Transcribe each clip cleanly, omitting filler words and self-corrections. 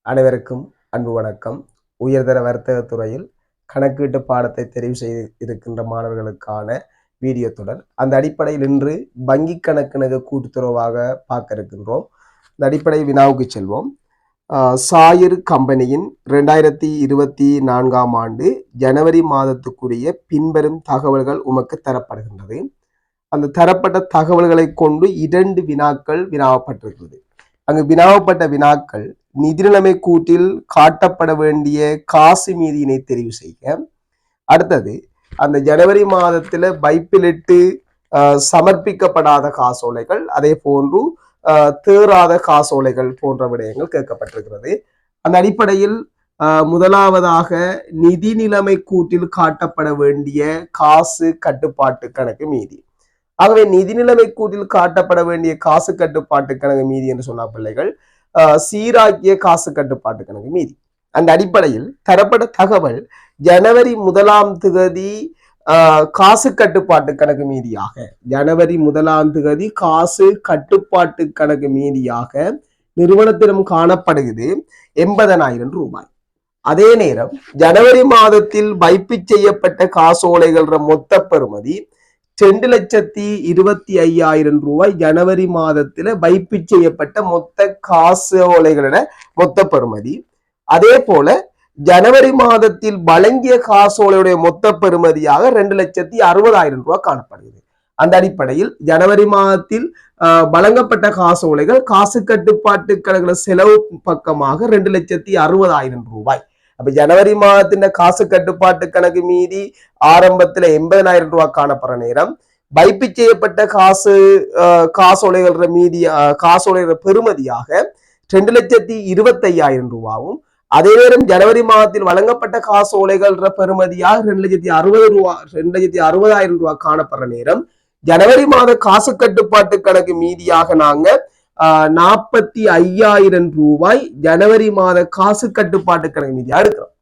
அனைவருக்கும் அன்பு வணக்கம். உயர்தர வர்த்தக துறையில் கணக்கீட்டு பாடத்தை தெரிவு செய்து இருக்கின்ற மாணவர்களுக்கான வீடியோ தொடர். அந்த அடிப்படையில் இன்று வங்கி கணக்கிணக்கு கூட்டுத்துறவாக பார்க்க இருக்கின்றோம். இந்த அடிப்படை வினாவுக்கு செல்வோம். சாயிர் கம்பெனியின் 2024 ஆண்டு ஜனவரி மாதத்துக்குரிய பின்வரும் தகவல்கள் உமக்கு தரப்படுகின்றது. அந்த தரப்பட்ட தகவல்களை கொண்டு 2 வினாக்கள் வினாவப்பட்டிருக்கிறது. அங்கு வினாவப்பட்ட வினாக்கள் நிதிநிலைமை கூட்டில் காட்டப்பட வேண்டிய காசு மீதியினை தெரிவு செய்க. அடுத்தது அந்த ஜனவரி மாதத்துல வைப்பிலிட்டு சமர்ப்பிக்கப்படாத காசோலைகள், அதே போன்று தேறாத காசோலைகள் போன்ற விடயங்கள் கேட்கப்பட்டிருக்கிறது. அந்த அடிப்படையில் முதலாவதாக நிதி நிலைமை கூட்டில் காட்டப்பட வேண்டிய காசு கட்டுப்பாட்டு கணக்கு மீதி. ஆகவே நிதி நிலைமை கூட்டில் காட்டப்பட வேண்டிய காசு கட்டுப்பாட்டு கணக்கு மீதி என்று சொன்ன பிள்ளைகள் சீராக்கிய காசு கட்டுப்பாட்டு கணக்கு மீதி. அந்த அடிப்படையில் தரப்பட்ட தகவல் ஜனவரி 1 காசு கட்டுப்பாட்டு கணக்கு மீதியாக, ஜனவரி 1 காசு கட்டுப்பாட்டு கணக்கு மீதியாக நிறுவனத்திடம் காணப்படுகிறது 80,000 ரூபாய். அதே நேரம் ஜனவரி மாதத்தில் வைப்பு செய்யப்பட்ட காசோலைகள் மொத்த பெறுமதி 2,25,000 ரூபாய். ஜனவரி மாதத்துல வைப்பு செய்யப்பட்ட மொத்த காசோலைகளோட மொத்த பெறுமதி. அதே போல ஜனவரி மாதத்தில் வழங்கிய காசோலையுடைய மொத்த பெறுமதியாக 2,60,000 ரூபாய் காணப்படுகிறது. அந்த அடிப்படையில் ஜனவரி மாதத்தில் வழங்கப்பட்ட காசோலைகள் காசு கட்டுப்பாட்டு கணக்குல செலவு பக்கமாக 2,60,000 ரூபாய். அப்ப ஜனவரி மாதத்தின் காசு கட்டுப்பாட்டு கணக்கு மீதி ஆரம்பத்துல 80,000 ரூபாய் காணப்படுற நேரம் வைப்பு செய்யப்பட்ட காசோலைகள் மீதி காசோலைகள் பெறுமதியாக 2,25,000 ரூபாயும், அதே நேரம் ஜனவரி மாதத்தில் வழங்கப்பட்ட காசோலைகள் பெறுமதியாக 2,60,000 ரூபாய் காணப்படுற நேரம் ஜனவரி மாத காசு கட்டுப்பாட்டு கணக்கு மீதியாக நாங்க 45,000 ரூபாய் ஜனவரி மாத காசு கட்டுப்பாட்டு கணக்கு மீதியா எடுக்கிறோம்.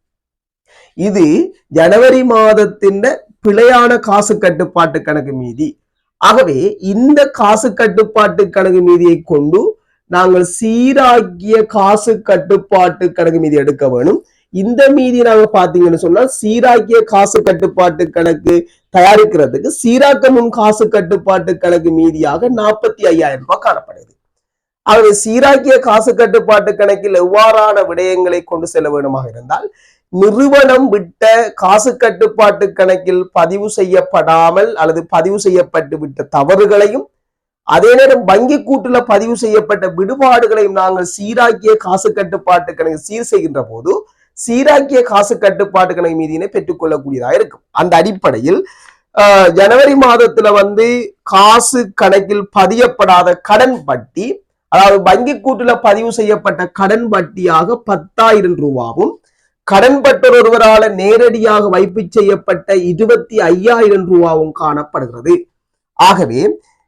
இது ஜனவரி மாதத்தின் பிழையான காசு கட்டுப்பாட்டு கணக்கு மீதி. ஆகவே இந்த காசு கட்டுப்பாட்டு கணக்கு மீதியை கொண்டு நாங்கள் சீராக்கிய காசு கட்டுப்பாட்டு கணக்கு மீதி எடுக்க வேணும். இந்த மீதி நாங்க பாத்தீங்கன்னு சொன்னா சீராக்கிய காசு கட்டுப்பாட்டு கணக்கு தயாரிக்கிறதுக்கு சீராக்க முன் காசு கட்டுப்பாட்டு கணக்கு மீதியாக 45,000 ரூபாய் காணப்படுது. ஆகவே சீராக்கிய காசு கட்டுப்பாட்டு கணக்கில் எவ்வாறான விடயங்களை கொண்டு செல்ல வேண்டுமாக இருந்தால், நிறுவனம் விட்ட காசு கட்டுப்பாட்டு கணக்கில் பதிவு செய்யப்படாமல் அல்லது பதிவு செய்யப்பட்டு விட்ட தவறுகளையும், அதே நேரம் வங்கி கூட்டுல பதிவு செய்யப்பட்ட விடுபாடுகளையும் நாங்கள் சீராக்கிய காசு கட்டுப்பாட்டு கணக்கு சீர் செய்கின்ற போது சீராக்கிய காசு கட்டுப்பாட்டு கணக்கு மீதியினை பெற்றுக்கொள்ளக்கூடியதாக இருக்கும். அந்த அடிப்படையில் ஜனவரி மாதத்துல காசு கணக்கில் பதியப்படாத கடன் வட்டி, அதாவது வங்கி கூட்டுல பதிவு செய்யப்பட்ட கடன் வட்டியாக 10,000 ரூபாவும், கடன் பட்டர் ஒருவரால் நேரடியாக வைப்பு செய்யப்பட்ட 25,000 ரூபாவும் காணப்படுகிறது. ஆகவே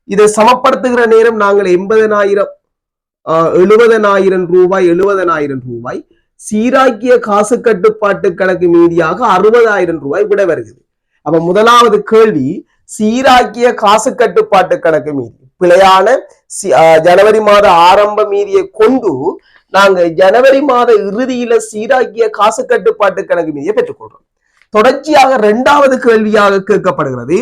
இதை சமப்படுத்துகிற நேரம் நாங்கள் 70,000 ரூபாய் சீராக்கிய காசு கட்டுப்பாட்டு கணக்கு மீதியாக 60,000 ரூபாய் விட வருகிறது. அப்ப முதலாவது கேள்வி, சீராக்கிய காசு கட்டுப்பாட்டு கணக்கு மீதி பிழையான ஜனவரி மாத ஆரம்ப மீதியை கொண்டு நாங்க ஜனவரி மாத இறுதியில சீராக்கிய காசு கட்டுப்பாட்டு கணக்கு மீதியை பெற்றுக்கொள்றோம். தொடர்ச்சியாக 2வது கேள்வியாக கேட்கப்படுகிறது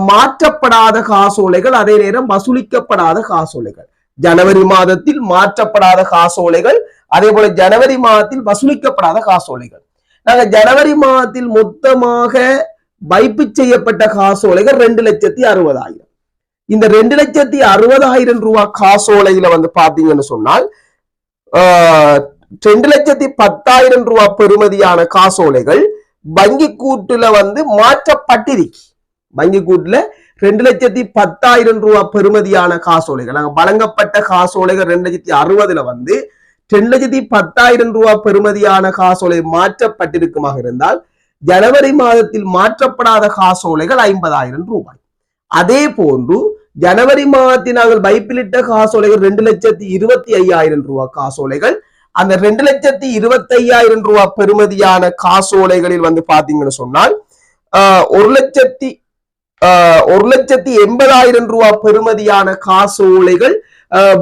மாற்றப்படாத காசோலைகள், அதே நேரம் வசூலிக்கப்படாத காசோலைகள். ஜனவரி மாதத்தில் மாற்றப்படாத காசோலைகள், அதே போல ஜனவரி மாதத்தில் வசூலிக்கப்படாத காசோலைகள். நாங்க ஜனவரி மாதத்தில் மொத்தமாக வைப்பு செய்யப்பட்ட காசோலைகள் 2,60,000. இந்த 2,60,000 ரூபாய் காசோலையில பாத்தீங்கன்னு சொன்னால் 2,10,000 ரூபாய் பெறுமதியான காசோலைகள் வங்கி கூட்டுல மாற்றப்பட்டிருக்கு. வங்கி கூட்டுல 2,10,000 ரூபாய் பெறுமதியான காசோலைகள், நாங்க வழங்கப்பட்ட காசோலைகள் 2,60,000 2,10,000 ரூபாய் பெறுமதியான காசோலை மாற்றப்பட்டிருக்குமாக இருந்தால் ஜனவரி மாதத்தில் மாற்றப்படாத காசோலைகள் 50,000 ரூபாய். அதே போன்று ஜனவரி மாதத்தில் நாங்கள் வைப்பிலிட்ட காசோலைகள் 2,25,000 ரூபாய் காசோலைகள். அந்த 2,25,000 ரூபாய் பெறுமதியான காசோலைகளில் பாத்தீங்கன்னு சொன்னால் 1,80,000 ரூபாய் பெறுமதியான காசோலைகள்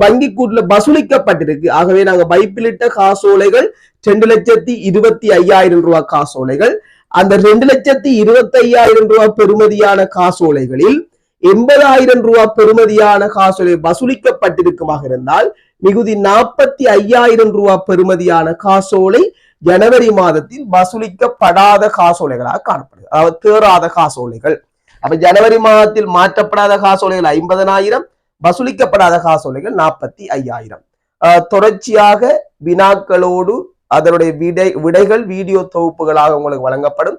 வங்கி கூட்டுல வசூலிக்கப்பட்டிருக்கு. ஆகவே நாங்க வைப்பிலிட்ட காசோலைகள் 2,25,000 ரூபாய் காசோலைகள். அந்த 2,25,000 ரூபாய் பெறுமதியான காசோலைகளில் 80,000 ரூபாய் பெறுமதியான காசோலை வசூலிக்கப்பட்டிருக்குமாக இருந்தால் மிகுதி 45,000 ரூபாய் பெறுமதியான காசோலை ஜனவரி மாதத்தில் வசூலிக்கப்படாத காசோலைகளாக காணப்படுது. அதாவது தேறாத காசோலைகள். அப்ப ஜனவரி மாதத்தில் மாற்றப்படாத காசோலைகள் 50,000, வசூலிக்கப்படாத காசோலைகள் 45,000. தொடர்ச்சியாக வினாக்களோடு அதனுடைய விடைகள் வீடியோ தொகுப்புகளாக உங்களுக்கு வழங்கப்படும்.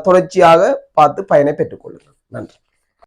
தொடர்ச்சியாக பார்த்து பயனை பெற்றுக் கொள்ளுங்கள். நன்றி.